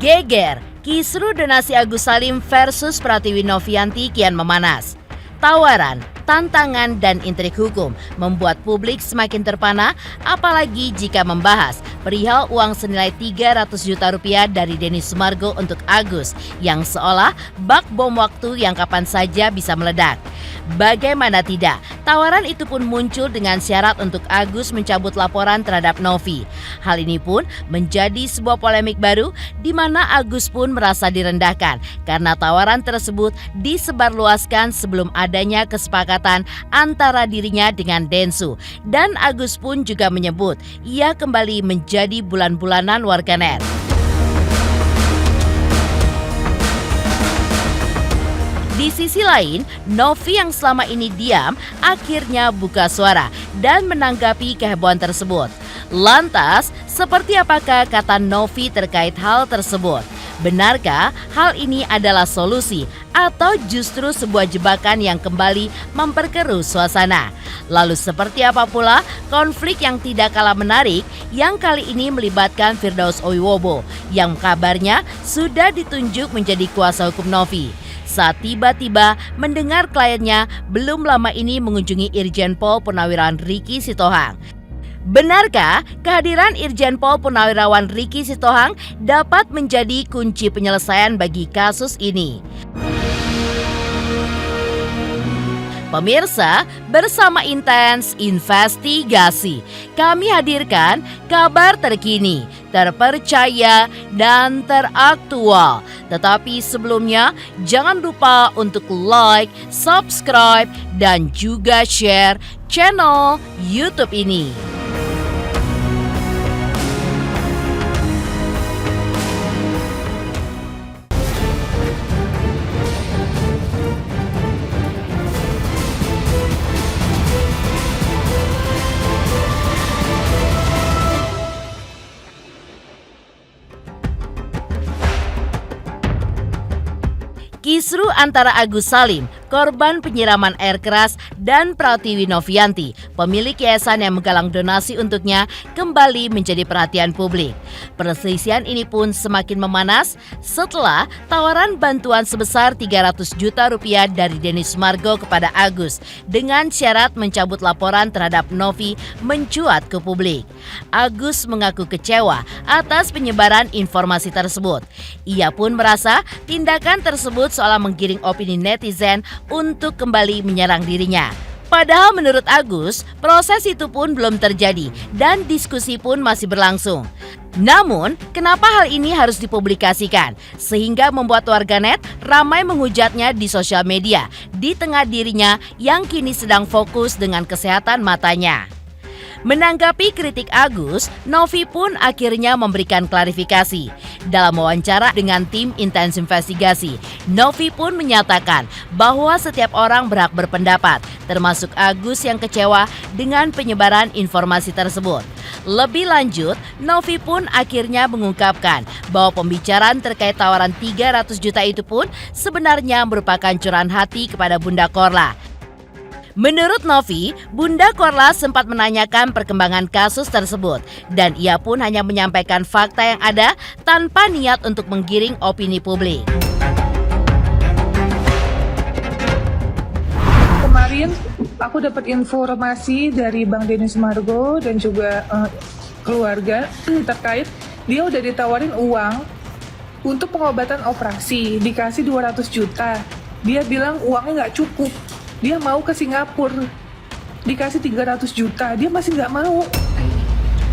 Geger, kisru donasi Agus Salim versus Pratiwi Novianti kian memanas. Tawaran, tantangan, dan intrik hukum membuat publik semakin terpana, apalagi jika membahas perihal uang senilai 300 juta rupiah dari Denny Sumargo untuk Agus yang seolah bak bom waktu yang kapan saja bisa meledak. Bagaimana tidak, tawaran itu pun muncul dengan syarat untuk Agus mencabut laporan terhadap Novi. Hal ini pun menjadi sebuah polemik baru di mana Agus pun merasa direndahkan karena tawaran tersebut disebarluaskan sebelum adanya kesepakatan antara dirinya dengan Densu. Dan Agus pun juga menyebut ia kembali menjadi bulan-bulanan warganet. Di sisi lain, Novi yang selama ini diam akhirnya buka suara dan menanggapi kehebohan tersebut. Lantas, seperti apakah kata Novi terkait hal tersebut? Benarkah hal ini adalah solusi atau justru sebuah jebakan yang kembali memperkeruh suasana? Lalu seperti apa pula konflik yang tidak kalah menarik yang kali ini melibatkan Firdaus Owiwobo yang kabarnya sudah ditunjuk menjadi kuasa hukum Novi saat tiba-tiba mendengar kliennya belum lama ini mengunjungi Irjen Pol Purnawirawan Ricky Sitohang. Benarkah kehadiran Irjen Pol Purnawirawan Ricky Sitohang dapat menjadi kunci penyelesaian bagi kasus ini? Pemirsa, bersama Intens Investigasi, kami hadirkan kabar terkini, terpercaya, dan teraktual. Tetapi sebelumnya, jangan lupa untuk like, subscribe, dan juga share channel YouTube ini. Kisru antara Agus Salim, korban penyiraman air keras, dan Pratiwi Novianti, pemilik yayasan yang menggalang donasi untuknya, kembali menjadi perhatian publik. Perselisihan ini pun semakin memanas setelah tawaran bantuan sebesar 300 juta rupiah dari Denny Sumargo kepada Agus dengan syarat mencabut laporan terhadap Novi mencuat ke publik. Agus mengaku kecewa atas penyebaran informasi tersebut. Ia pun merasa tindakan tersebut seolah menggiring opini netizen untuk kembali menyerang dirinya. Padahal menurut Agus, proses itu pun belum terjadi dan diskusi pun masih berlangsung. Namun, kenapa hal ini harus dipublikasikan? Sehingga membuat warganet ramai menghujatnya di sosial media di tengah dirinya yang kini sedang fokus dengan kesehatan matanya. Menanggapi kritik Agus, Novi pun akhirnya memberikan klarifikasi. Dalam wawancara dengan tim Intens Investigasi, Novi pun menyatakan bahwa setiap orang berhak berpendapat, termasuk Agus yang kecewa dengan penyebaran informasi tersebut. Lebih lanjut, Novi pun akhirnya mengungkapkan bahwa pembicaraan terkait tawaran 300 juta itu pun sebenarnya merupakan curahan hati kepada Bunda Korla. Menurut Novi, Bunda Korla sempat menanyakan perkembangan kasus tersebut dan ia pun hanya menyampaikan fakta yang ada tanpa niat untuk menggiring opini publik. Kemarin aku dapat informasi dari Bang Denny Sumargo dan juga keluarga terkait dia udah ditawarin uang untuk pengobatan operasi, dikasih 200 juta. Dia bilang uangnya nggak cukup. Dia mau ke Singapura, dikasih 300 juta, dia masih nggak mau.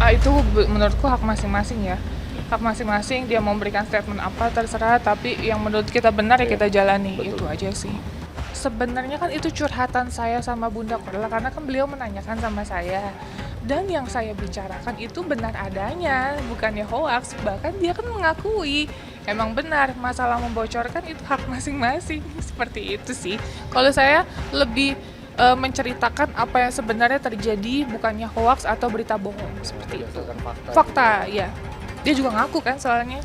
Itu menurutku hak masing-masing ya. Hak masing-masing, dia mau memberikan statement apa terserah, tapi yang menurut kita benar ya kita jalani, itu aja sih. Sebenarnya kan itu curhatan saya sama Bunda Korla, karena kan beliau menanyakan sama saya. Dan yang saya bicarakan itu benar adanya, bukannya hoax, bahkan dia kan mengakui. Emang benar, masalah membocorkan itu hak masing-masing, seperti itu sih. Kalau saya lebih menceritakan apa yang sebenarnya terjadi, bukannya hoaks atau berita bohong, seperti itu. Fakta, ya. Dia juga ngaku kan soalnya.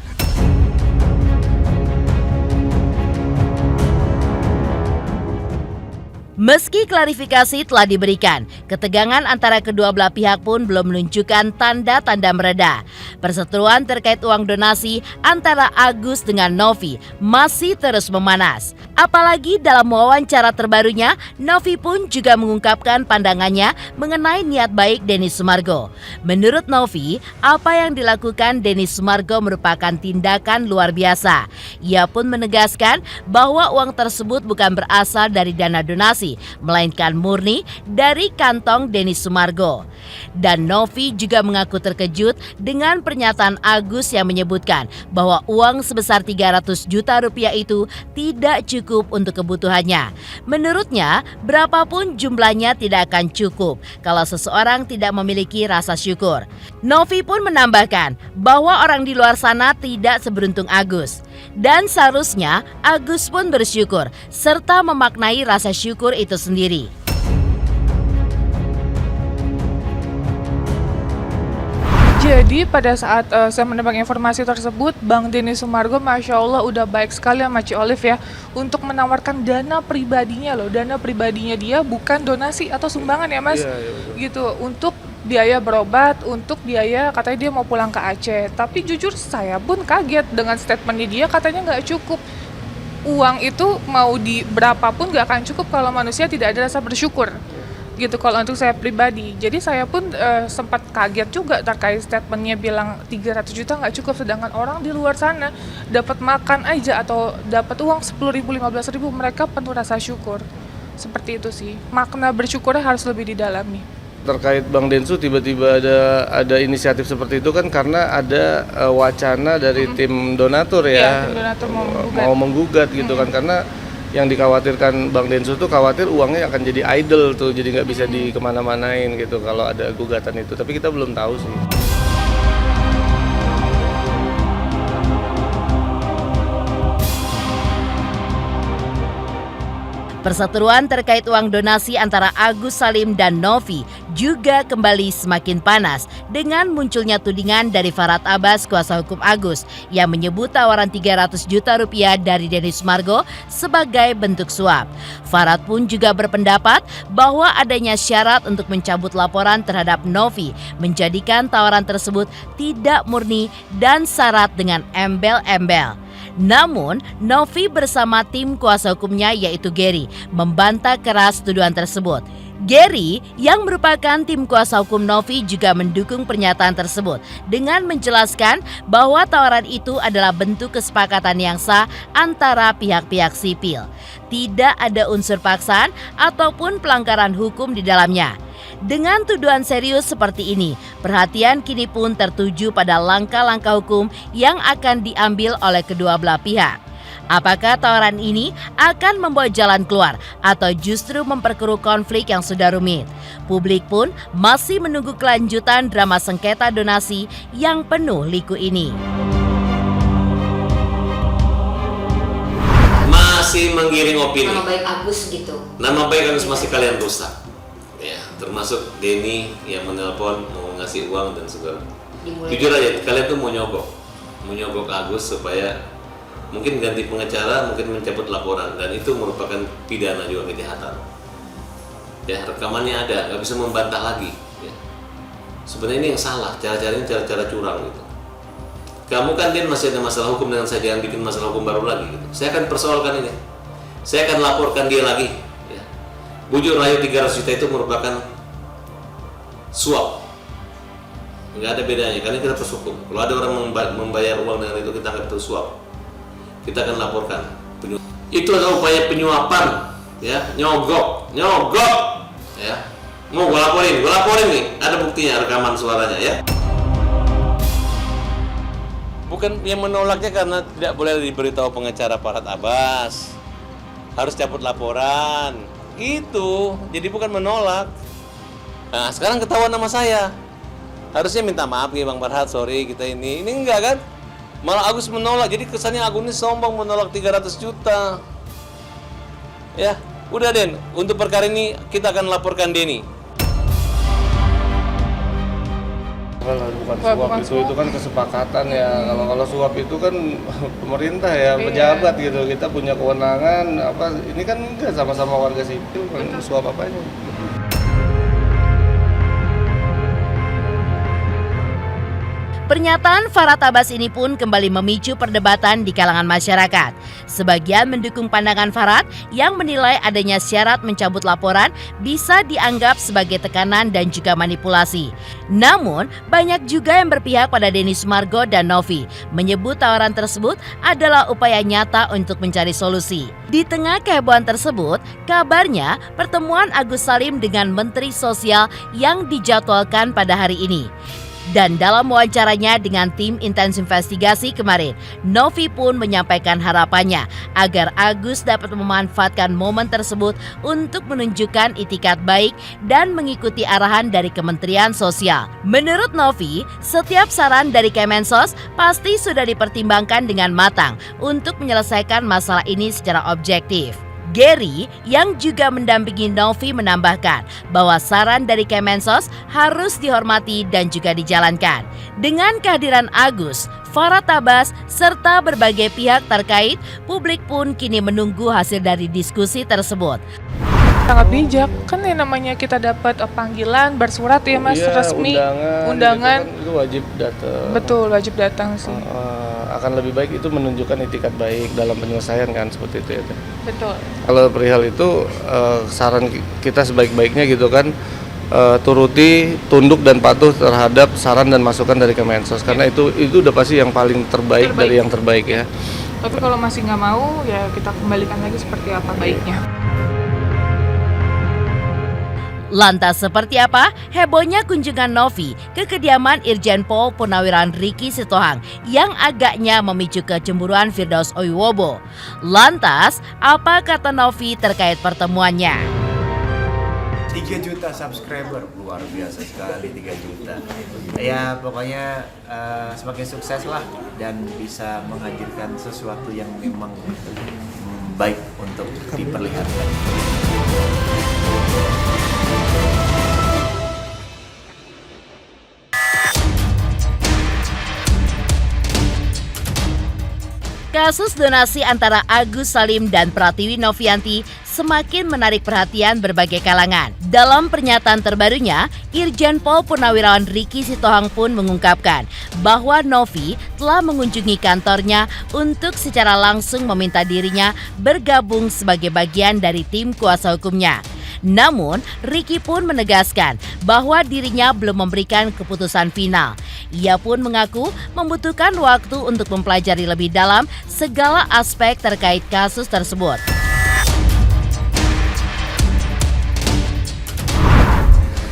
Meski klarifikasi telah diberikan, ketegangan antara kedua belah pihak pun belum menunjukkan tanda-tanda mereda. Perseteruan terkait uang donasi antara Agus dengan Novi masih terus memanas. Apalagi dalam wawancara terbarunya, Novi pun juga mengungkapkan pandangannya mengenai niat baik Denny Sumargo. Menurut Novi, apa yang dilakukan Denny Sumargo merupakan tindakan luar biasa. Ia pun menegaskan bahwa uang tersebut bukan berasal dari dana donasi, melainkan murni dari kantong Denny Sumargo. Dan Novi juga mengaku terkejut dengan pernyataan Agus yang menyebutkan bahwa uang sebesar 300 juta rupiah itu tidak cukup untuk kebutuhannya. Menurutnya, berapapun jumlahnya tidak akan cukup kalau seseorang tidak memiliki rasa syukur. Novi pun menambahkan bahwa orang di luar sana tidak seberuntung Agus. Dan seharusnya Agus pun bersyukur serta memaknai rasa syukur itu sendiri. Jadi pada saat saya mendapat informasi tersebut, Bang Denny Sumargo Masya Allah udah baik sekali sama Ci Olive ya, untuk menawarkan dana pribadinya loh. Dana pribadinya dia, bukan donasi atau sumbangan ya Mas. Gitu, untuk biaya berobat, untuk biaya katanya dia mau pulang ke Aceh. Tapi jujur saya pun kaget dengan statementnya dia, katanya nggak cukup. Uang itu mau di berapapun nggak akan cukup kalau manusia tidak ada rasa bersyukur. Gitu kalau untuk saya pribadi. Jadi saya pun sempat kaget juga terkait statementnya bilang 300 juta nggak cukup, sedangkan orang di luar sana dapat makan aja atau dapat uang 10.000, 15.000 mereka penuh rasa syukur. Seperti itu sih. Makna bersyukurnya harus lebih didalami. Terkait Bang Densu tiba-tiba ada inisiatif seperti itu kan karena ada wacana dari tim donatur ya. Iya, tim donatur mau menggugat gitu kan, karena yang dikhawatirkan Bang Densu tuh khawatir uangnya akan jadi idle tuh, jadi nggak bisa dikemana-manain gitu kalau ada gugatan itu, tapi kita belum tahu sih. Perseteruan terkait uang donasi antara Agus Salim dan Novi juga kembali semakin panas dengan munculnya tudingan dari Farhad Abbas, kuasa hukum Agus, yang menyebut tawaran 300 juta rupiah dari Denny Sumargo sebagai bentuk suap. Farhad pun juga berpendapat bahwa adanya syarat untuk mencabut laporan terhadap Novi menjadikan tawaran tersebut tidak murni dan syarat dengan embel-embel. Namun, Novi bersama tim kuasa hukumnya yaitu Gary membantah keras tuduhan tersebut. Gary yang merupakan tim kuasa hukum Novi juga mendukung pernyataan tersebut dengan menjelaskan bahwa tawaran itu adalah bentuk kesepakatan yang sah antara pihak-pihak sipil. Tidak ada unsur paksaan ataupun pelanggaran hukum di dalamnya. Dengan tuduhan serius seperti ini, perhatian kini pun tertuju pada langkah-langkah hukum yang akan diambil oleh kedua belah pihak. Apakah tawaran ini akan membawa jalan keluar atau justru memperkeruh konflik yang sudah rumit? Publik pun masih menunggu kelanjutan drama sengketa donasi yang penuh liku ini. Masih menggiring opini. Nama baik Agus gitu. Nama baik Agus masih kalian rusak. Ya, termasuk Denny yang menelpon mau ngasih uang dan segala. Jujur aja, kalian tuh mau nyogok Agus supaya mungkin ganti pengacara, mungkin mencabut laporan, dan itu merupakan pidana juga, kejahatan. Ya, rekamannya ada, nggak bisa membantah lagi. Ya. Sebenarnya ini yang salah, cara-caranya cara-cara curang gitu. Kamu kan dia masih ada masalah hukum dengan saya, jangan bikin masalah hukum baru lagi gitu. Saya akan persoalkan ini, saya akan laporkan dia lagi. Bujur rayu 300 juta itu merupakan suap. Nggak ada bedanya, karena kita proses hukum. Kalau ada orang membayar uang dengan itu, kita anggap itu suap. Kita akan laporkan. Itu adalah upaya penyuapan, ya, nyogok, ya. Mau gue laporin nih, ada buktinya, rekaman suaranya, ya. Bukan yang menolaknya karena tidak boleh diberitahu pengacara Farhad Abbas, harus cabut laporan. Itu, jadi bukan menolak. Nah, sekarang ketahuan nama saya. Harusnya minta maaf nih Bang Farhad, sorry kita ini enggak kan? Malah Agus menolak, jadi kesannya Agus ini sombong menolak 300 juta. Ya, udah Den, untuk perkara ini kita akan laporkan Denny. enggak lah, bukan Wah, suap, bukan suap. itu kan kesepakatan ya. Kalau suap itu kan pemerintah ya, pejabat gitu. Kita punya kewenangan apa, ini kan enggak, sama-sama warga sipil, kan suap apanya. Pernyataan Farhad Abbas ini pun kembali memicu perdebatan di kalangan masyarakat. Sebagian mendukung pandangan Farhad yang menilai adanya syarat mencabut laporan bisa dianggap sebagai tekanan dan juga manipulasi. Namun, banyak juga yang berpihak pada Denny Sumargo dan Novi, menyebut tawaran tersebut adalah upaya nyata untuk mencari solusi. Di tengah kehebohan tersebut, kabarnya pertemuan Agus Salim dengan Menteri Sosial yang dijadwalkan pada hari ini. Dan dalam wawancaranya dengan tim intens investigasi kemarin, Novi pun menyampaikan harapannya agar Agus dapat memanfaatkan momen tersebut untuk menunjukkan itikat baik dan mengikuti arahan dari Kementerian Sosial. Menurut Novi, setiap saran dari Kemensos pasti sudah dipertimbangkan dengan matang untuk menyelesaikan masalah ini secara objektif. Gary yang juga mendampingi Novi menambahkan bahwa saran dari Kemensos harus dihormati dan juga dijalankan. Dengan kehadiran Agus, Farhad Abbas, serta berbagai pihak terkait, publik pun kini menunggu hasil dari diskusi tersebut. Sangat bijak, kan yang namanya kita dapat panggilan bersurat ya Mas, Iya, resmi, undangan itu wajib datang. Betul, wajib datang sih. Akan lebih baik itu menunjukkan itikat baik dalam penyelesaian kan, seperti itu ya. Betul. Kalau perihal itu saran kita sebaik-baiknya gitu kan, turuti, tunduk dan patuh terhadap saran dan masukan dari Kemensos, karena itu udah pasti yang paling terbaik dari yang terbaik ya. Tapi kalau masih nggak mau, ya kita kembalikan lagi seperti apa baiknya. Lantas seperti apa hebohnya kunjungan Novi ke kediaman Irjen Pol Purnawiran Ricky Sitohang yang agaknya memicu kecemburuan Firdaus Oiwobo? Lantas, apa kata Novi terkait pertemuannya? 3 juta subscriber, luar biasa sekali 3 juta. Ya pokoknya semakin sukses lah dan bisa menghadirkan sesuatu yang memang baik untuk diperlihatkan. Kasus donasi antara Agus Salim dan Pratiwi Novianti semakin menarik perhatian berbagai kalangan. Dalam pernyataan terbarunya, Irjen Pol Purnawirawan Ricky Sitohang pun mengungkapkan bahwa Novi telah mengunjungi kantornya untuk secara langsung meminta dirinya bergabung sebagai bagian dari tim kuasa hukumnya. Namun, Ricky pun menegaskan bahwa dirinya belum memberikan keputusan final. Ia pun mengaku membutuhkan waktu untuk mempelajari lebih dalam segala aspek terkait kasus tersebut.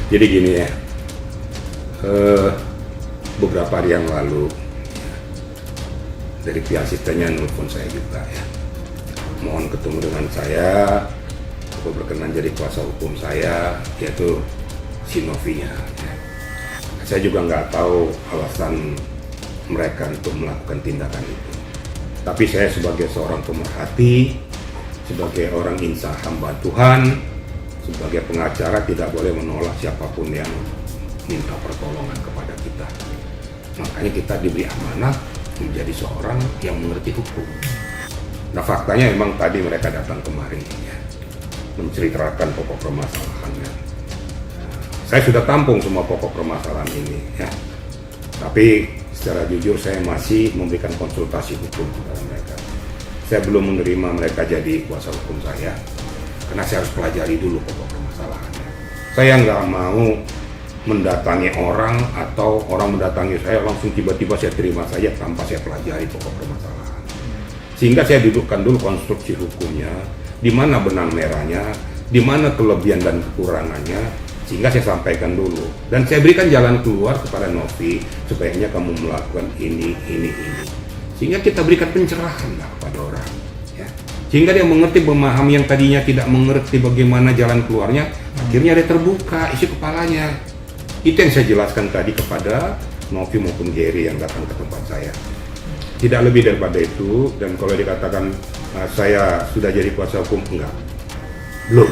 Jadi gini ya, beberapa hari yang lalu dari pihak asistennya nelfon saya juga ya, mohon ketemu dengan saya, aku berkenan jadi kuasa hukum saya, yaitu si Novinya. Ya. Saya juga nggak tahu alasan mereka untuk melakukan tindakan itu. Tapi saya sebagai seorang pemerhati, sebagai orang insya hamba Tuhan, sebagai pengacara tidak boleh menolak siapapun yang minta pertolongan kepada kita. Makanya kita diberi amanah menjadi seorang yang mengerti hukum. Nah faktanya memang tadi mereka datang kemari ya, menceritakan pokok permasalahannya. Saya sudah tampung semua pokok permasalahan ini ya. Tapi secara jujur saya masih memberikan konsultasi hukum kepada mereka. Saya belum menerima mereka jadi kuasa hukum saya, karena saya harus pelajari dulu pokok permasalahannya. Saya nggak mau mendatangi orang atau orang mendatangi saya langsung tiba-tiba saya terima saja tanpa saya pelajari pokok permasalahan. Sehingga saya dudukkan dulu konstruksi hukumnya, di mana benang merahnya, di mana kelebihan dan kekurangannya, sehingga saya sampaikan dulu. Dan saya berikan jalan keluar kepada Novi, sebaiknya kamu melakukan ini. Sehingga kita berikan pencerahan lah kepada orang. Ya. Sehingga dia mengerti, memahami yang tadinya tidak mengerti bagaimana jalan keluarnya, akhirnya dia terbuka isi kepalanya. Itu yang saya jelaskan tadi kepada Novi maupun Gary yang datang ke tempat saya. Tidak lebih daripada itu, dan kalau dikatakan saya sudah jadi kuasa hukum, enggak. Belum.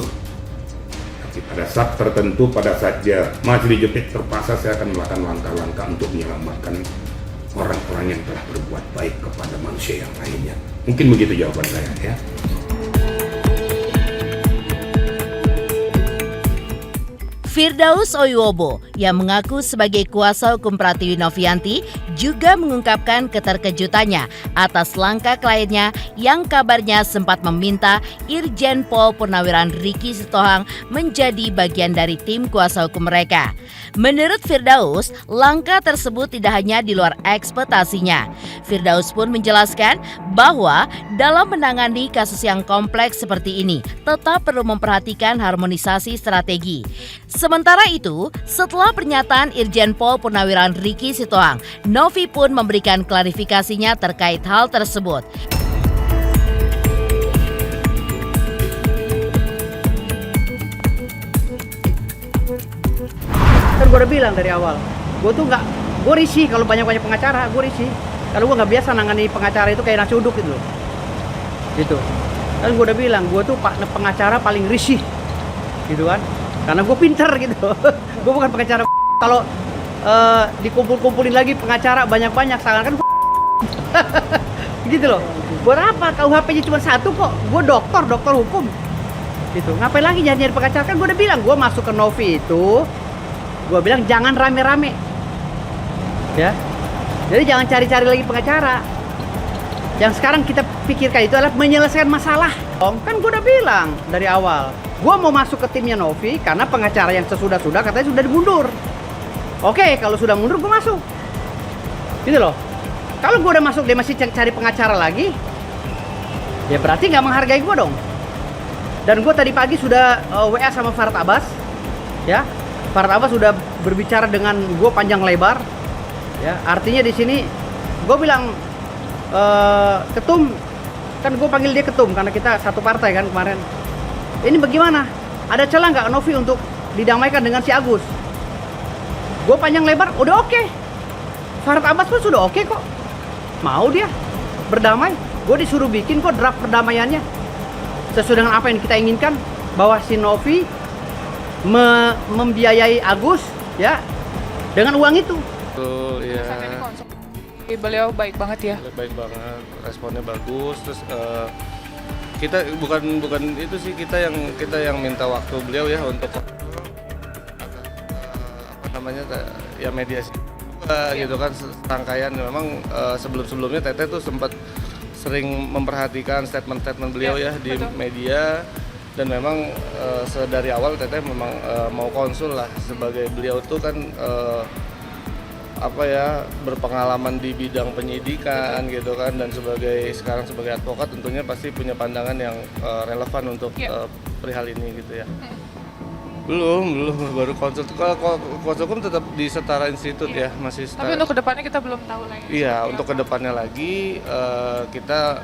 Tapi Pada saat tertentu, pada saat dia masih dijepit, terpaksa saya akan melakukan langkah-langkah untuk menyelamatkan orang-orang yang telah berbuat baik kepada manusia yang lainnya. Mungkin begitu jawaban saya ya. Firdaus Oyobo yang mengaku sebagai kuasa hukum Pratiwi Novianti juga mengungkapkan keterkejutannya atas langkah kliennya yang kabarnya sempat meminta Irjen Pol Purnawiran Riki Sitohang menjadi bagian dari tim kuasa hukum mereka. Menurut Firdaus, langkah tersebut tidak hanya di luar ekspektasinya. Firdaus pun menjelaskan bahwa dalam menangani kasus yang kompleks seperti ini tetap perlu memperhatikan harmonisasi strategi. Sementara itu, setelah pernyataan Irjen Pol Purnawiran Riki Sitohang, Novi pun memberikan klarifikasinya terkait hal tersebut. Kan gue udah bilang dari awal, gue risih kalau banyak-banyak pengacara, gue risih. Kalau gue nggak biasa nangani pengacara itu kayak nasi uduk gitu loh. Gitu. Kan gue udah bilang, gue tuh pengacara paling risih. Gitu kan. Karena gue pinter gitu. Gue bukan pengacara. Kalau dikumpul-kumpulin lagi pengacara banyak-banyak, seakan-akan gitu loh. Buat apa? KUHP-nya cuma satu kok. Gue dokter hukum. Gitu. Ngapain lagi nyari pengacara? Kan gue udah bilang, gue masuk ke Novi itu, gue bilang jangan rame-rame. Ya. Jadi jangan cari-cari lagi pengacara. Yang sekarang kita pikirkan itu adalah menyelesaikan masalah. Kan gue udah bilang dari awal, gue mau masuk ke timnya Novi karena pengacara yang sesudah-sudah katanya sudah dimundur. Oke, kalau sudah mundur gue masuk. Gitu loh. Kalau gue udah masuk dia masih cari pengacara lagi, ya berarti nggak menghargai gue dong. Dan gue tadi pagi sudah WA sama Farhad Abbas, ya. Farhad Abbas sudah berbicara dengan gue panjang lebar, ya. Artinya di sini gue bilang ketum, kan gue panggil dia ketum karena kita satu partai kan kemarin. Ini bagaimana? Ada celah nggak Novi untuk didamaikan dengan si Agus? Gue panjang lebar, udah oke. Farhad Abbas pun sudah oke kok. Mau dia berdamai. Gue disuruh bikin kok draft perdamaiannya sesuai dengan apa yang kita inginkan, bahwa si Novi membiayai Agus ya dengan uang itu. Betul, ya. Beliau baik banget ya. Baik banget, responnya bagus. Terus kita bukan itu sih, kita yang minta waktu beliau ya untuk ya mediasi gitu kan, rangkaian. Memang sebelumnya Teteh tuh sempat sering memperhatikan statement beliau ya di media, dan memang dari awal Teteh memang mau konsul lah, sebagai beliau tuh kan berpengalaman di bidang penyidikan gitu kan, dan sekarang sebagai advokat tentunya pasti punya pandangan yang relevan untuk perihal ini gitu ya. Belum baru konsul. Kalau kuasa hukum tetap di Setara Institut ya, masih setara. Tapi untuk kedepannya kita belum tahu lagi. Iya, untuk kedepannya lagi kita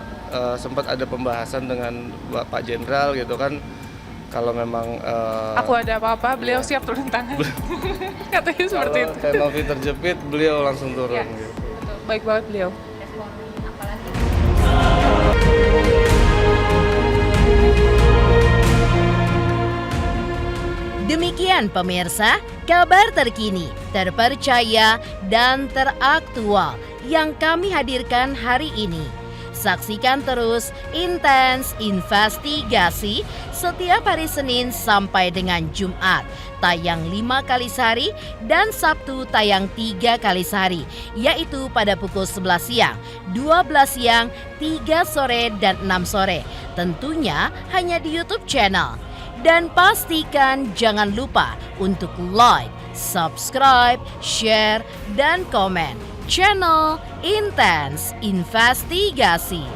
sempat ada pembahasan dengan Bapak Jenderal gitu kan, kalau memang aku ada apa-apa, beliau siap turun tangan. Katanya seperti itu. Kalau Novi terjepit, beliau langsung turun. Ya, gitu. betul. Baik banget beliau. Demikian pemirsa, kabar terkini, terpercaya, dan teraktual yang kami hadirkan hari ini. Saksikan terus Intens Investigasi setiap hari Senin sampai dengan Jumat, tayang 5 kali sehari, dan Sabtu tayang 3 kali sehari, yaitu pada pukul 11 siang, 12 siang, 3 sore, dan 6 sore. Tentunya hanya di YouTube channel. Dan pastikan jangan lupa untuk like, subscribe, share, dan komen channel Intens Investigasi.